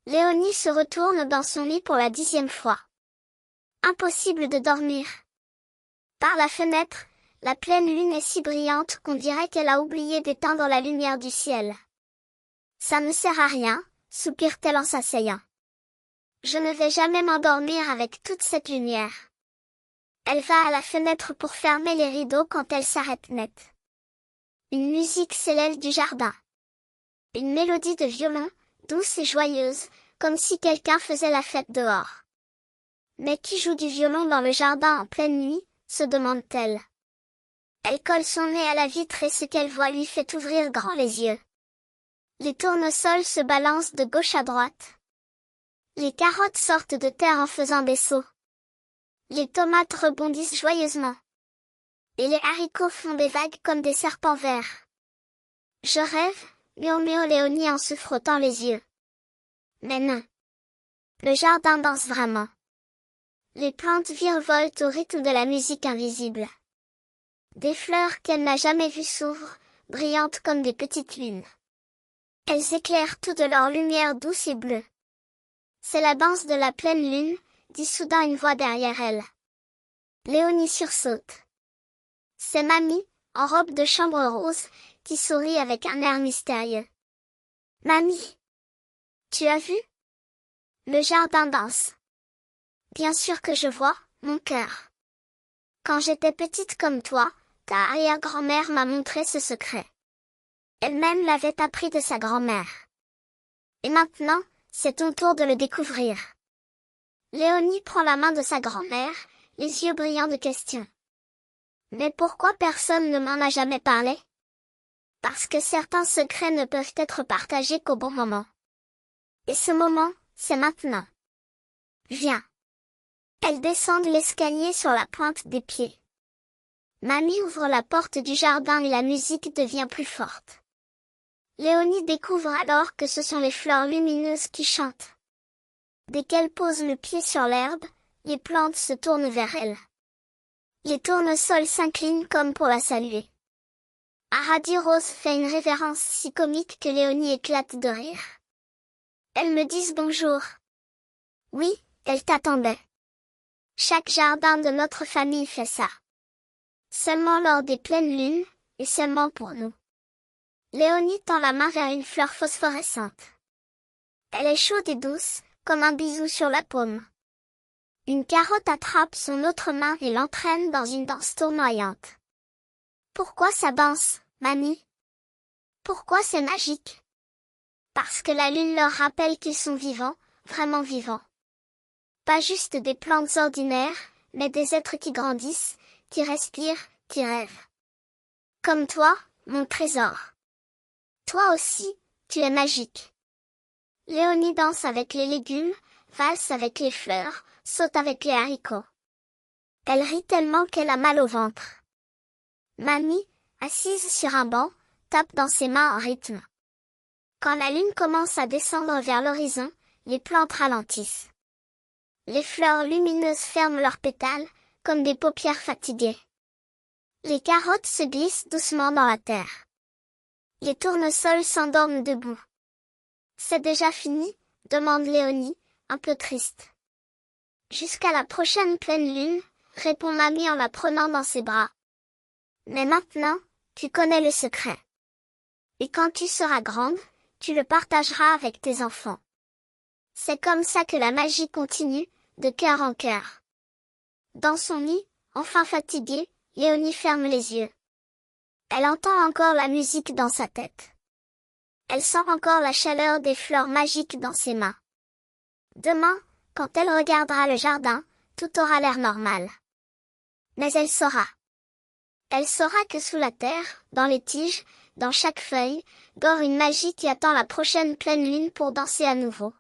Léonie se retourne dans son lit pour la 10e fois. Impossible de dormir. Par la fenêtre, la pleine lune est si brillante qu'on dirait qu'elle a oublié d'éteindre la lumière du ciel. Ça ne sert à rien, soupire-t-elle en s'asseyant. Je ne vais jamais m'endormir avec toute cette lumière. Elle va à la fenêtre pour fermer les rideaux quand elle s'arrête net. Une musique s'élève du jardin. Une mélodie de violon, douce et joyeuse, comme si quelqu'un faisait la fête dehors. Mais qui joue du violon dans le jardin en pleine nuit, se demande-t-elle. Elle colle son nez à la vitre et ce qu'elle voit lui fait ouvrir grand les yeux. Les tournesols se balancent de gauche à droite. Les carottes sortent de terre en faisant des sauts. Les tomates rebondissent joyeusement. Et les haricots font des vagues comme des serpents verts. Je rêve, murmure Léonie en se frottant les yeux. Mais non. Le jardin danse vraiment. Les plantes virevoltent au rythme de la musique invisible. Des fleurs qu'elle n'a jamais vues s'ouvrent, brillantes comme des petites lunes. Elles éclairent tout de leur lumière douce et bleue. C'est la danse de la pleine lune, dit soudain une voix derrière elle. Léonie sursaute. C'est Mamie, en robe de chambre rose, qui sourit avec un air mystérieux. Mamie! Tu as vu? Le jardin danse. Bien sûr que je vois, mon cœur. Quand j'étais petite comme toi, ta arrière-grand-mère m'a montré ce secret. Elle-même l'avait appris de sa grand-mère. Et maintenant, c'est ton tour de le découvrir. Léonie prend la main de sa grand-mère, les yeux brillants de questions. Mais pourquoi personne ne m'en a jamais parlé? Parce que certains secrets ne peuvent être partagés qu'au bon moment. Et ce moment, c'est maintenant. Viens. Elles descendent l'escalier sur la pointe des pieds. Mamie ouvre la porte du jardin et la musique devient plus forte. Léonie découvre alors que ce sont les fleurs lumineuses qui chantent. Dès qu'elle pose le pied sur l'herbe, les plantes se tournent vers elle. Les tournesols s'inclinent comme pour la saluer. Aradi Rose fait une révérence si comique que Léonie éclate de rire. Elles me disent bonjour. Oui, elles t'attendaient. Chaque jardin de notre famille fait ça. Seulement lors des pleines lunes, et seulement pour nous. Léonie tend la main vers une fleur phosphorescente. Elle est chaude et douce, comme un bisou sur la paume. Une carotte attrape son autre main et l'entraîne dans une danse tournoyante. Pourquoi ça danse, Mamie? Pourquoi c'est magique? Parce que la lune leur rappelle qu'ils sont vivants, vraiment vivants. Pas juste des plantes ordinaires, mais des êtres qui grandissent, qui respirent, qui rêvent. Comme toi, mon trésor. Toi aussi, tu es magique. Léonie danse avec les légumes, valse avec les fleurs, saute avec les haricots. Elle rit tellement qu'elle a mal au ventre. Mamie, assise sur un banc, tape dans ses mains en rythme. Quand la lune commence à descendre vers l'horizon, les plantes ralentissent. Les fleurs lumineuses ferment leurs pétales, comme des paupières fatiguées. Les carottes se glissent doucement dans la terre. Les tournesols s'endorment debout. C'est déjà fini? Demande Léonie, un peu triste. Jusqu'à la prochaine pleine lune, répond Mamie en la prenant dans ses bras. Mais maintenant, tu connais le secret. Et quand tu seras grande, tu le partageras avec tes enfants. C'est comme ça que la magie continue, de cœur en cœur. Dans son lit, enfin fatiguée, Léonie ferme les yeux. Elle entend encore la musique dans sa tête. Elle sent encore la chaleur des fleurs magiques dans ses mains. Demain, quand elle regardera le jardin, tout aura l'air normal. Mais elle saura. Elle saura que sous la terre, dans les tiges, dans chaque feuille, dort une magie qui attend la prochaine pleine lune pour danser à nouveau.